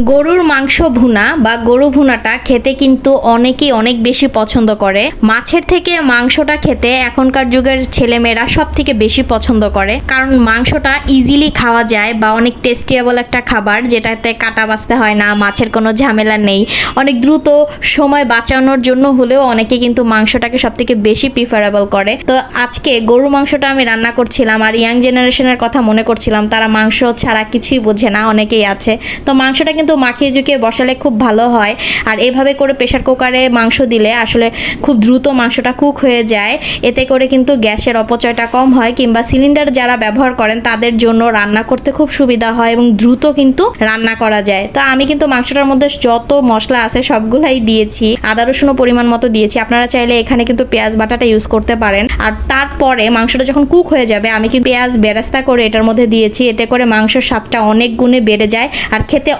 গরুর মাংস ভুনা বা গরু ভুনাটা খেতে কিন্তু অনেকেই অনেক বেশি পছন্দ করে। মাছের থেকে মাংসটা খেতে এখনকার যুগের ছেলেমেয়েরা সব থেকে বেশি পছন্দ করে, কারণ মাংসটা ইজিলি খাওয়া যায় বা অনেক টেস্টিয়েবল একটা খাবার, যেটাতে কাটা বাছতে হয় না, মাছের কোনো ঝামেলা নেই। অনেক দ্রুত সময় বাঁচানোর জন্য হলেও অনেকে কিন্তু মাংসটাকে সব থেকে বেশি প্রিফারেবল করে। তো আজকে গরুর মাংসটা আমি রান্না করছিলাম, আর ইয়াং জেনারেশনের কথা মনে করছিলাম, তারা মাংস ছাড়া কিছুই বোঝে না, অনেকেই আছে। তো মাংসটা কিন্তু মাখিয়ে ঝুঁকিয়ে বসালে খুব ভালো হয়। আর এভাবে করে প্রেশার কুকারে মাংস দিলে আসলে খুব দ্রুত মাংসটা কুক হয়ে যায়। এতে করে কিন্তু গ্যাসের অপচয়টা কম হয়, কিংবা সিলিন্ডার যারা ব্যবহার করেন তাদের জন্য রান্না করতে খুব সুবিধা হয় এবং দ্রুত কিন্তু রান্না করা যায়। তো আমি কিন্তু মাংসটার মধ্যে যত মশলা আছে সবগুলাই দিয়েছি, আদা রসুনও পরিমাণ মতো দিয়েছি। আপনারা চাইলে এখানে কিন্তু পেঁয়াজ বাটাটা ইউজ করতে পারেন। আর তারপরে মাংসটা যখন কুক হয়ে যাবে আমি কিন্তু পেঁয়াজ বেরেস্তা করে এটার মধ্যে দিয়েছি। এতে করে মাংসের স্বাদটা অনেক গুণে বেড়ে যায় আর খেতে